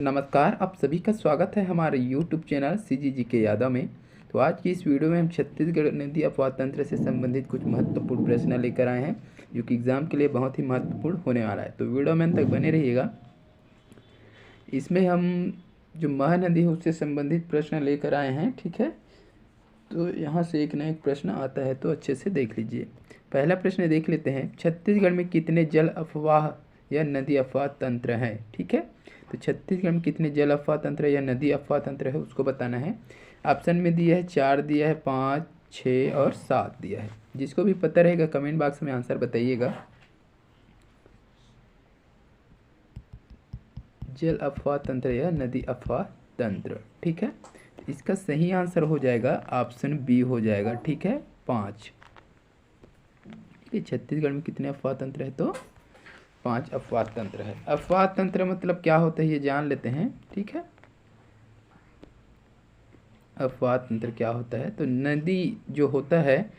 नमस्कार, आप सभी का स्वागत है हमारे YouTube चैनल CGG के यादव में। तो आज की इस वीडियो में हम छत्तीसगढ़ नदी अपवाह तंत्र से संबंधित कुछ महत्वपूर्ण प्रश्न लेकर आए हैं जो कि एग्ज़ाम के लिए बहुत ही महत्वपूर्ण होने वाला है। तो वीडियो में अंत तक बने रहिएगा। इसमें हम जो महानदी है उससे संबंधित प्रश्न लेकर आए हैं, ठीक है। तो यहाँ से एक न एक प्रश्न आता है, तो अच्छे से देख लीजिए। पहला प्रश्न देख लेते हैं, छत्तीसगढ़ में कितने जल अफवाह या नदी अफवाह तंत्र हैं, ठीक है। तो छत्तीसगढ़ में कितने जल अफवाह तंत्र या नदी अफवाह तंत्र है उसको बताना है। ऑप्शन में दिया है 4, दिया है 5, 6 और 7 दिया है। जिसको भी पता रहेगा कमेंट बॉक्स में आंसर बताइएगा। जल अफवाह तंत्र या नदी अफवाह तंत्र, ठीक है। इसका सही आंसर हो जाएगा ऑप्शन बी हो जाएगा, ठीक है, 5। छत्तीसगढ़ में कितने अफवाह तंत्र है, तो 5 अफवाह तंत्र है। अफवाह तंत्र मतलब क्या होता है ये जान लेते हैं, ठीक है। अफवाह तंत्र क्या होता है, तो नदी जो होता है,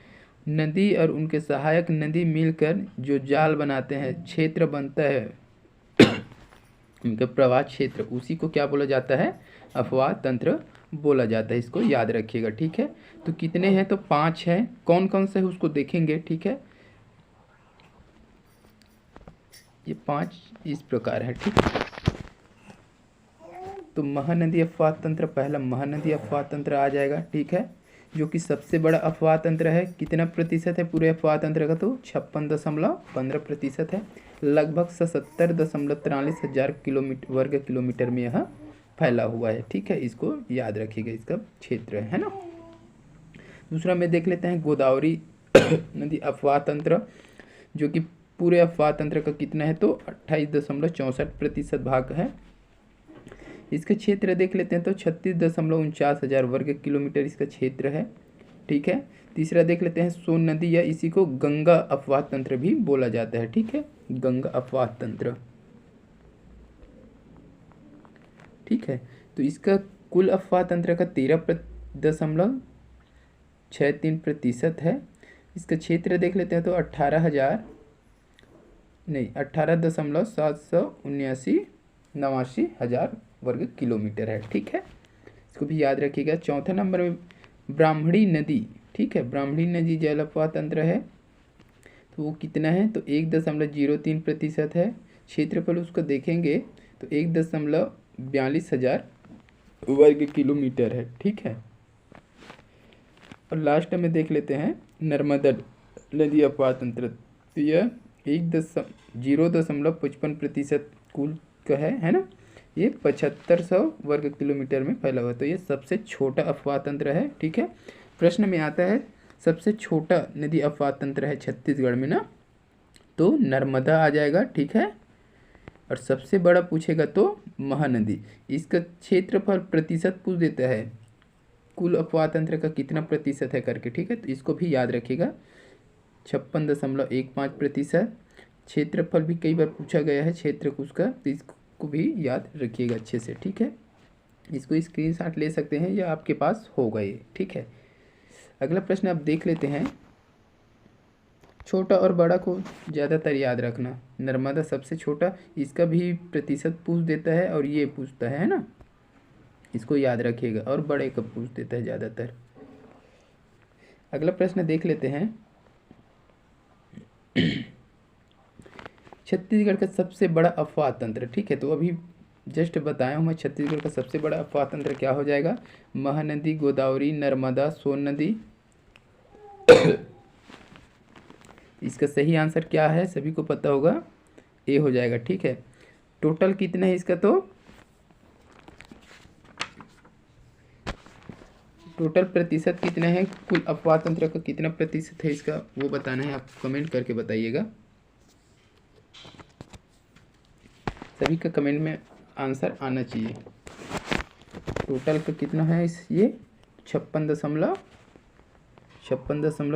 नदी और उनके सहायक नदी मिलकर जो जाल बनाते हैं, क्षेत्र बनता है उनका प्रवाह क्षेत्र, उसी को क्या बोला जाता है, अफवाह तंत्र बोला जाता है। इसको याद रखिएगा, ठीक है। तो कितने हैं, तो 5 हैं। कौन कौन से है उसको देखेंगे, ठीक है। ये 5 इस प्रकार है, ठीक है। तो महानदी अफवाह तंत्र, पहला महानदी अफवाह तंत्र आ जाएगा, ठीक है, जो कि सबसे बड़ा अफवाह तंत्र है। कितना प्रतिशत है पूरे अफवाह तंत्र का, तो 56.15% है। लगभग 77.43 हजार वर्ग किलोमीटर में यह फैला हुआ है, ठीक है। इसको याद रखिएगा, इसका क्षेत्र है ना। दूसरा में देख लेते हैं गोदावरी नदी अफवाह तंत्र, जो कि पूरे अफवाह तंत्र का कितना है, तो 28.64% भाग है। इसका क्षेत्र देख लेते हैं, तो 36.49 हजार वर्ग किलोमीटर इसका क्षेत्र है, ठीक है। तीसरा देख लेते हैं सोन नदी, या इसी को गंगा अफवाह तंत्र भी बोला जाता है, ठीक है, गंगा अफवाह तंत्र, ठीक है। तो इसका कुल अफवाह तंत्र का 13.63% है। इसका क्षेत्र देख लेते हैं, तो 18,779 हजार वर्ग किलोमीटर है, ठीक है। इसको भी याद रखिएगा। चौथे नंबर में ब्राह्मणी नदी, ठीक है, ब्राह्मणी नदी जल अफवाह तंत्र है। तो वो कितना है, तो 1.03% है। क्षेत्रफल उसको देखेंगे तो 1.42 हजार वर्ग किलोमीटर है, ठीक है। और लास्ट में देख लेते हैं नर्मदा नदी अफवाह तंत्र, तो यह 0.55% कुल का है ना। ये 7500 वर्ग किलोमीटर में फैला हुआ है। तो ये सबसे छोटा अफवाह तंत्र है, ठीक है। प्रश्न में आता है सबसे छोटा नदी अफवाह तंत्र है छत्तीसगढ़ में ना, तो नर्मदा आ जाएगा, ठीक है। और सबसे बड़ा पूछेगा तो महानदी। इसका क्षेत्रफल प्रतिशत पूछ देता है, कुल अफवाह तंत्र का कितना प्रतिशत है करके, ठीक है। तो इसको भी याद रखिएगा, 56.15%। क्षेत्रफल भी कई बार पूछा गया है क्षेत्र को उसका, तो इसको भी याद रखिएगा अच्छे से, ठीक है। इसको स्क्रीनशॉट ले सकते हैं या आपके पास होगा ये, ठीक है। अगला प्रश्न आप देख लेते हैं, छोटा और बड़ा को ज़्यादातर याद रखना। नर्मदा सबसे छोटा, इसका भी प्रतिशत पूछ देता है और ये पूछता है ना, इसको याद रखिएगा। और बड़े का पूछ देता है ज़्यादातर। अगला प्रश्न देख लेते हैं, छत्तीसगढ़ का सबसे बड़ा अफवाह तंत्र, ठीक है। तो अभी जस्ट बताया हूँ मैं, छत्तीसगढ़ का सबसे बड़ा अफवाह तंत्र क्या हो जाएगा, महानदी, गोदावरी, नर्मदा, सोन नदी। इसका सही आंसर क्या है सभी को पता होगा, ए हो जाएगा, ठीक है। टोटल कितना है इसका, तो टोटल प्रतिशत कितना है, कुल अफवाह तंत्र का कितना प्रतिशत है इसका, वो बताना है। आप कमेंट करके बताइएगा। सभी का कमेंट में आंसर आना चाहिए। टोटल का कितना है ये 56 दशमलव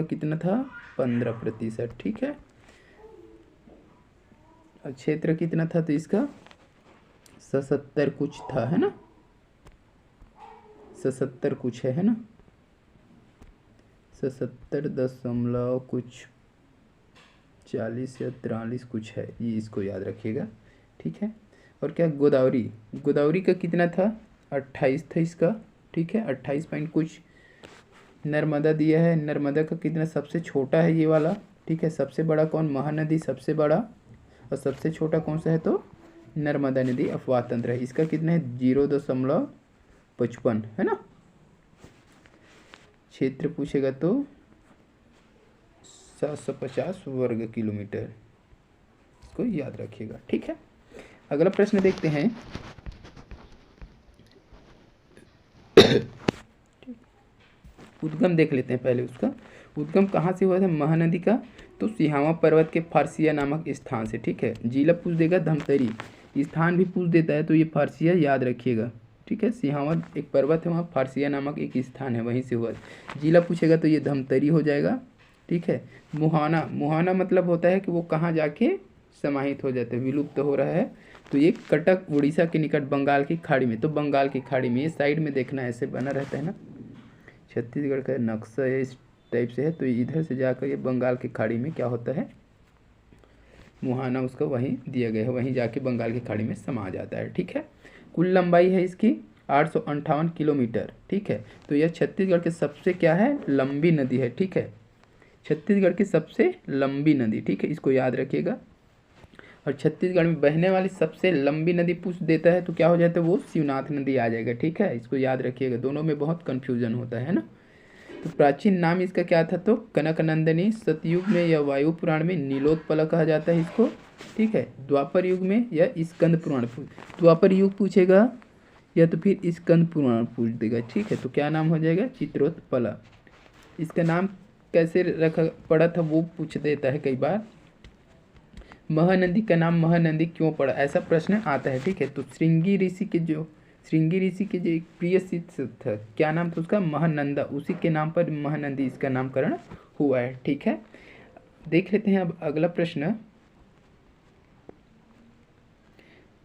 कितना था, 15%, ठीक है। और क्षेत्र कितना था, तो इसका 77 कुछ था, है ना, 77 कुछ है ना, 77 दशमलव कुछ 40 या 43 कुछ है, ये इसको याद रखिएगा, ठीक है। और क्या गोदावरी, गोदावरी का कितना था 28 था इसका, ठीक है 28 पॉइंट कुछ। नर्मदा दिया है, नर्मदा का कितना सबसे छोटा है ये वाला, ठीक है। सबसे बड़ा कौन, महानदी सबसे बड़ा, और सबसे छोटा कौन सा है तो नर्मदा नदी अफवाह तंत्र है। इसका कितना है 0.55 है ना। क्षेत्र पूछेगा तो 750 वर्ग किलोमीटर, इसको याद रखिएगा, ठीक है। अगला प्रश्न देखते हैं। उद्गम देख लेते हैं पहले उसका। उद्गम कहाँ से हुआ था महानदी का, तो सिहावा पर्वत के फारसिया नामक स्थान से, ठीक है। जिला पूछ देगा धमतरी, स्थान भी पूछ देता है तो ये फारसिया याद रखिएगा, ठीक है। सिहावा एक पर्वत है, वहाँ फारसिया नामक एक स्थान है, वहीं से हुआ। जिला पूछेगा तो ये धमतरी हो जाएगा, ठीक है। मुहाना, मुहाना मतलब होता है कि वो कहाँ जाके समाहित हो जाते हैं, विलुप्त हो रहा है, तो ये कटक उड़ीसा के निकट बंगाल की खाड़ी में, तो बंगाल की खाड़ी में, ये साइड में देखना ऐसे बना रहता है ना, छत्तीसगढ़ का नक्शा इस टाइप से है, तो इधर से जाकर ये बंगाल की खाड़ी में क्या होता है, मुहाना उसका वहीं दिया गया है, वहीं जाके बंगाल की खाड़ी में समा जाता है, ठीक है। कुल लंबाई है इसकी 858 किलोमीटर, ठीक है। तो यह छत्तीसगढ़ के सबसे क्या है, लंबी नदी है, ठीक है। छत्तीसगढ़ की सबसे लंबी नदी, ठीक है, इसको याद रखिएगा। और छत्तीसगढ़ में बहने वाली सबसे लंबी नदी पूछ देता है तो क्या हो जाता है, वो शिवनाथ नदी आ जाएगा, ठीक है। इसको याद रखिएगा, दोनों में बहुत कन्फ्यूजन होता है ना। तो प्राचीन नाम इसका क्या था, तो कनकनंदनी। सतयुग में या वायु पुराण में नीलोत्पल कहा जाता है इसको, ठीक है। द्वापर युग में या स्कंद पुराण, द्वापर युग पूछेगा या तो फिर स्कंद पुराण पूछ देगा, ठीक है। तो क्या नाम हो जाएगा, चित्रोत्पला। इसका नाम कैसे रखा पड़ा था वो पूछ देता है कई बार। महानदी का नाम महानदी क्यों पड़ा, ऐसा प्रश्न आता है, ठीक है। तो श्रृंगी ऋषि के जो एक प्रिय शिष्य था, क्या नाम था उसका, महानंदा, उसी के नाम पर महानदी इसका नामकरण हुआ है, ठीक है। देख लेते हैं अब अगला प्रश्न।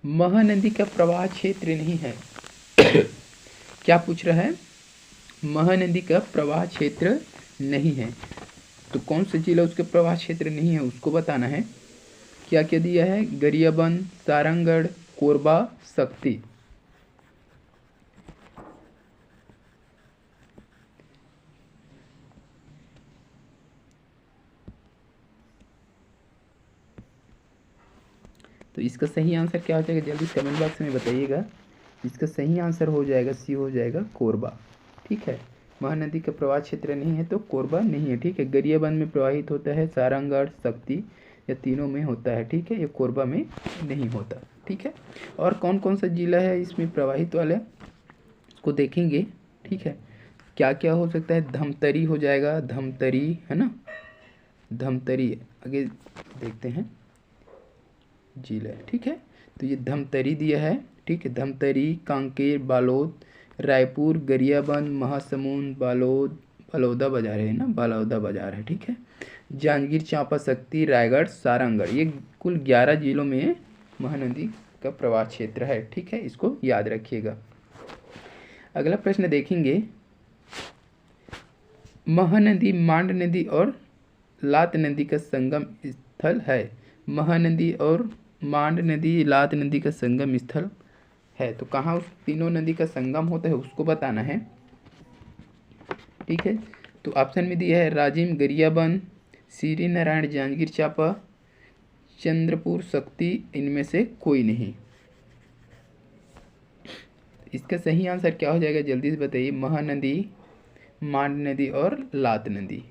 महानदी का प्रवाह क्षेत्र नहीं है क्या पूछ रहा है, महानदी का प्रवाह क्षेत्र नहीं है, तो कौन सा जिला उसके प्रवाह क्षेत्र नहीं है उसको बताना है। क्या क्या दिया है, गरियाबंद, सारंगढ़, कोरबा, शक्ति। तो इसका सही आंसर क्या हो जाएगा, जल्दी कमेंट बॉक्स में बताइएगा। इसका सही आंसर हो जाएगा सी, हो जाएगा कोरबा, ठीक है। महानदी का प्रवाह क्षेत्र नहीं है तो कोरबा नहीं है, ठीक है। गरियाबंद में प्रवाहित होता है, सारंगढ़, शक्ति, या तीनों में होता है, ठीक है। ये कोरबा में नहीं होता, ठीक है। और कौन कौन सा जिला है इसमें प्रवाहित वाले, उसको देखेंगे, ठीक है। क्या क्या हो सकता है, धमतरी हो जाएगा, धमतरी है ना, धमतरी। आगे देखते हैं जिला, ठीक है। तो ये धमतरी दिया है, ठीक है। धमतरी, कांकेर, बालोद, रायपुर, गरियाबंद, महासमुंद, बालोद, बलौदा बाजार है ना, बलौदा बाजार है, ठीक है। जांजगीर चांपा, शक्ति, रायगढ़, सारंगढ़, ये कुल 11 जिलों में महानदी का प्रवाह क्षेत्र है, ठीक है। इसको याद रखिएगा। अगला प्रश्न देखेंगे। महानदी मांड नदी और लात नदी का संगम स्थल है। महानदी और मांड नदी, लात नदी का संगम स्थल है, तो कहाँ उस तीनों नदी का संगम होता है उसको बताना है, ठीक है। तो ऑप्शन में दिया है राजिम, गरियाबंद, श्री नारायण, जांजगीर चांपा, चंद्रपुर, शक्ति, इनमें से कोई नहीं। इसका सही आंसर क्या हो जाएगा, जल्दी से बताइए। महानदी, मांड नदी और लात नदी।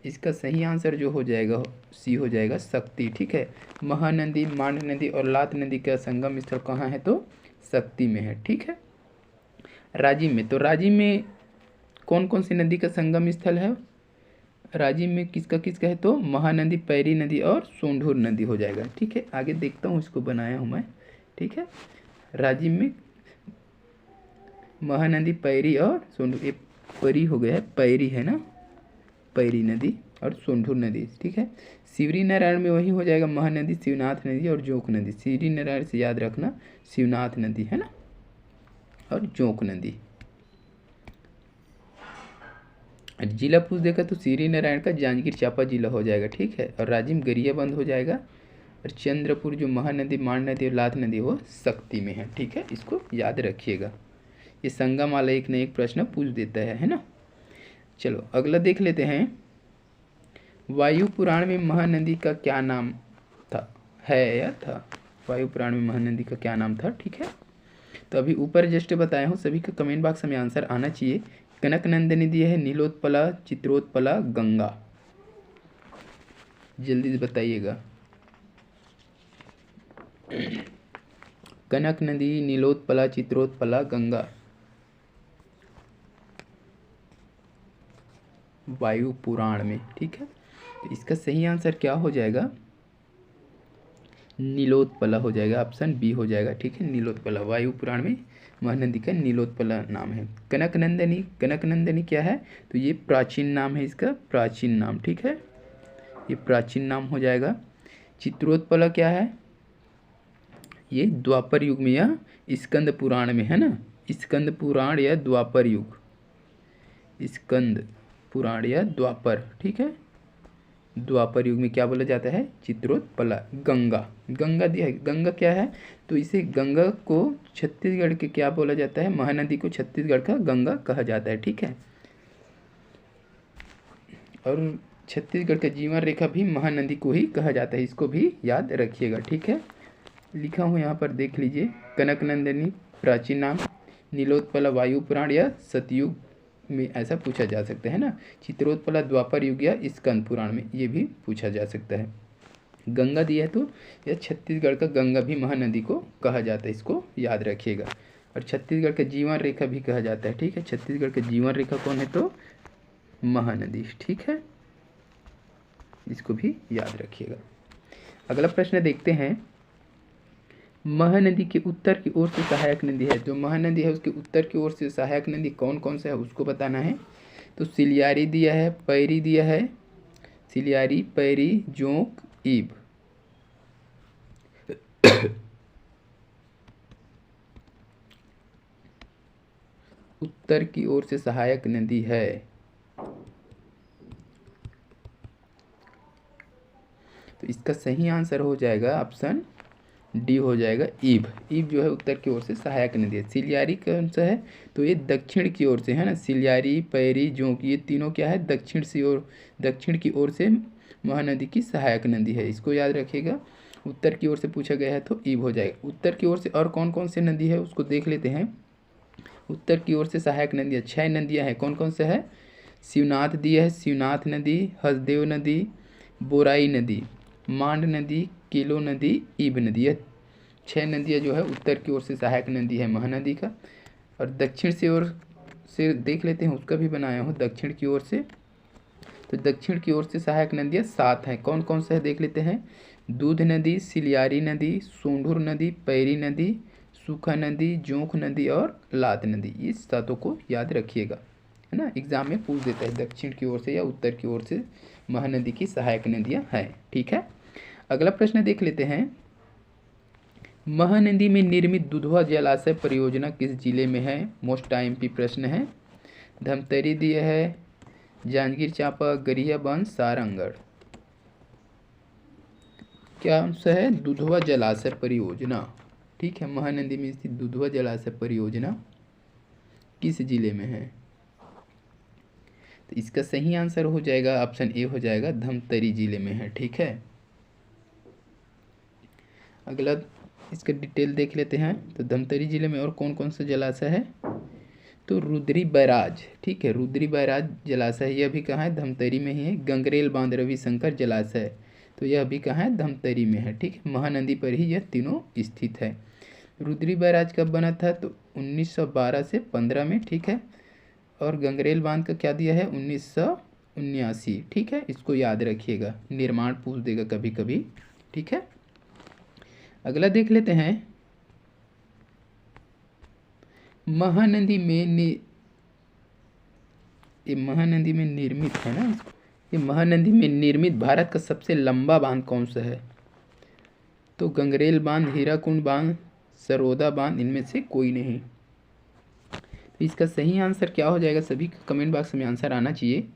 इसका सही आंसर जो हो जाएगा सी हो जाएगा, शक्ति, ठीक है। महानदी, मांड नदी और लात नदी का संगम स्थल कहाँ है, तो शक्ति में है, ठीक है। राजिम में, तो राजिम में कौन कौन सी नदी का संगम स्थल है, राजिम में किसका किसका है, तो महानदी, पैरी नदी और सोंढूर नदी हो जाएगा, ठीक है। आगे देखता हूँ, इसको बनाया हूँ मैं, ठीक है। राजिम में महानदी, पैरी और सोंढूर, ये परी हो गया है, पैरी है ना, पैरी नदी और सोंढूर नदी, ठीक है। शिवरी नारायण में वही हो जाएगा, महानदी, शिवनाथ नदी और जोंक नदी। शिवरी नारायण से याद रखना, शिवनाथ नदी है ना, और जोंक नदी। जिला पूछ देगा तो शिवरी नारायण का जांजगीर चांपा जिला हो जाएगा, ठीक है। और राजिम गरियाबंद हो जाएगा, और चंद्रपुर जो महानदी, मांड नदी और लात नदी वो शक्ति में है। ठीक है, इसको याद रखिएगा। ये संगम वाला एक न एक प्रश्न पूछ देता है ना। चलो अगला देख लेते हैं। वायु पुराण में महानदी का क्या नाम था, है या था? वायु पुराण में महानदी का क्या नाम था? ठीक है, तो अभी ऊपर जस्ट बताया हूँ, सभी का कमेंट बॉक्स में आंसर आना चाहिए। कनक नंदिनी दिया है, नीलोत्पला, चित्रोत्पला, गंगा। जल्दी से बताइएगा। कनक नदी, नीलोत्पला, चित्रोत्पला, गंगा। वायु पुराण में। ठीक है, तो इसका सही आंसर क्या हो जाएगा? नीलोत्पला हो जाएगा, ऑप्शन बी हो जाएगा। ठीक है, नीलोत्पला। वायु पुराण में महानदी का नीलोत्पला नाम है। कनक नंदिनी, कनक नंदिनी क्या है? तो ये प्राचीन नाम है, इसका प्राचीन नाम। ठीक है, ये प्राचीन नाम हो जाएगा। चित्रोत्पला क्या है? ये द्वापर युग में या स्कंद पुराण में है ना, स्कंद पुराण या द्वापर युग, स्कंद पुराण या द्वापर। ठीक है, द्वापर युग में क्या बोला जाता है? चित्रोत्पला। गंगा, गंगा दिया है, गंगा क्या है? तो इसे गंगा को छत्तीसगढ़ के क्या बोला जाता है? महानदी को छत्तीसगढ़ का गंगा कहा जाता है। ठीक है, और छत्तीसगढ़ का जीवन रेखा भी महानदी को ही कहा जाता है, इसको भी याद रखिएगा। ठीक है, लिखा हूँ यहाँ पर, देख लीजिए। कनक नंदिनी प्राचीन नाम, नीलोत्पला वायु पुराण या सतयुग में ऐसा पूछा जा सकता है ना। चित्रोत्पला द्वापर युग या स्कंद पुराण में, ये भी पूछा जा सकता है। गंगा दिया है तो यह छत्तीसगढ़ का गंगा भी महानदी को कहा जाता है, इसको याद रखिएगा। और छत्तीसगढ़ का जीवन रेखा भी कहा जाता है। ठीक है, छत्तीसगढ़ का जीवन रेखा कौन है? तो महानदी। ठीक है, इसको भी याद रखिएगा। अगला प्रश्न देखते हैं। महानदी के उत्तर की ओर से सहायक नदी है, जो महानदी है उसके उत्तर की ओर से सहायक नदी कौन कौन सा है उसको बताना है। तो सिलियारी दिया है, पैरी दिया है, सिलियारी, पैरी, जोंक, ईब। उत्तर की ओर से सहायक नदी है, तो इसका सही आंसर हो जाएगा ऑप्शन डी हो जाएगा, ईब। ईब जो है उत्तर की ओर से सहायक नदी है। सिलियारी कौन सा है? तो ये दक्षिण की ओर से है ना। सिलियारी, पैरी, जोंक, ये तीनों क्या है? दक्षिण की ओर से महानदी की सहायक नदी है, इसको याद रखिएगा। उत्तर की ओर से पूछा गया है तो ईब हो जाएगा। उत्तर की ओर से और कौन कौन सी नदी है उसको देख लेते हैं। उत्तर की ओर से सहायक नदियाँ 6 नदियाँ हैं, कौन कौन से है? शिवनाथ दिया है, शिवनाथ नदी, हसदेव नदी, बोराई नदी, मांड नदी, किलो नदी, ईब नदी। यह 6 नदियाँ जो है उत्तर की ओर से सहायक नदी है महानदी का। और दक्षिण से ओर से देख लेते हैं, उसका भी बनाया हूँ दक्षिण की ओर से। तो दक्षिण की ओर से सहायक नदियाँ 7 हैं, कौन कौन से है देख लेते हैं। दूध नदी, सिलियारी नदी, सोंढुर नदी, पैरी नदी, सूखा नदी, जोंक नदी और लात नदी। ये 7 को याद रखिएगा, है ना। एग्जाम में पूछ देता है दक्षिण की ओर से या उत्तर की ओर से महानदी की सहायक नदियाँ हैं। ठीक है, अगला प्रश्न देख लेते हैं। महानदी में निर्मित दुधवा जलाशय परियोजना किस जिले में है? मोस्ट IMP प्रश्न है। धमतरी दिया है, जांजगीर चांपा, गरियाबंद, सारंगढ़। क्या आंसर है? दुधवा जलाशय परियोजना। ठीक है, महानदी में स्थित दुधवा जलाशय परियोजना किस जिले में है? तो इसका सही आंसर हो जाएगा ऑप्शन ए हो जाएगा, धमतरी जिले में है। ठीक है, अगला इसका डिटेल देख लेते हैं। तो धमतरी जिले में और कौन कौन सा जलाशय है? तो रुद्री बैराज। ठीक है, रुद्री बैराज जलाशय, यह भी कहाँ है? धमतरी में ही है। गंगरेल बांध, रविशंकर जलाशय, तो यह भी कहाँ है? धमतरी में है। ठीक है, महानदी पर ही यह तीनों स्थित है। रुद्री बैराज कब बना था? तो 1912 से 15 में। ठीक है, और गंगरेल बांध का क्या दिया है? 1979। ठीक है, इसको याद रखिएगा, निर्माण पूछ देगा कभी कभी। ठीक है, अगला देख लेते हैं। महानदी में ये महानदी में निर्मित है ना, ये महानदी में निर्मित भारत का सबसे लंबा बांध कौन सा है? तो गंगरेल बांध, हीराकुंड बांध, सरोदा बांध, इनमें से कोई नहीं। तो इसका सही आंसर क्या हो जाएगा? सभी कमेंट बॉक्स में आंसर आना चाहिए।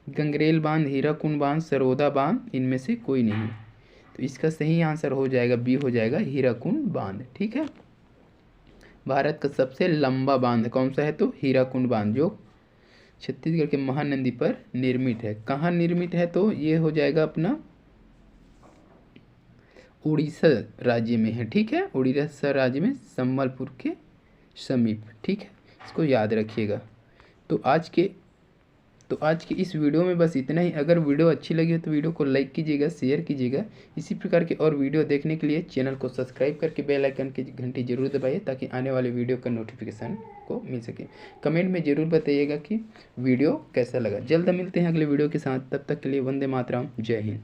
गंगरेल बांध, हीराकुंड बांध, सरोदा बांध, इनमें से कोई नहीं। तो इसका सही आंसर हो जाएगा बी, हो जाएगा हीराकुंड बांध। ठीक है, भारत का सबसे लंबा बांध कौन सा है? तो हीराकुंड बांध, जो छत्तीसगढ़ के महानदी पर निर्मित है। कहाँ निर्मित है? तो ये हो जाएगा अपना उड़ीसा राज्य में है। ठीक है, उड़ीसा राज्य में संबलपुर के समीप। ठीक है, इसको याद रखिएगा। तो आज के इस वीडियो में बस इतना ही। अगर वीडियो अच्छी लगी हो तो वीडियो को लाइक कीजिएगा, शेयर कीजिएगा। इसी प्रकार के और वीडियो देखने के लिए चैनल को सब्सक्राइब करके बेल आइकन की घंटी जरूर दबाइए, ताकि आने वाले वीडियो का नोटिफिकेशन को मिल सके। कमेंट में ज़रूर बताइएगा कि वीडियो कैसा लगा। जल्द मिलते हैं अगले वीडियो के साथ, तब तक के लिए वंदे मातरम, जय हिंद।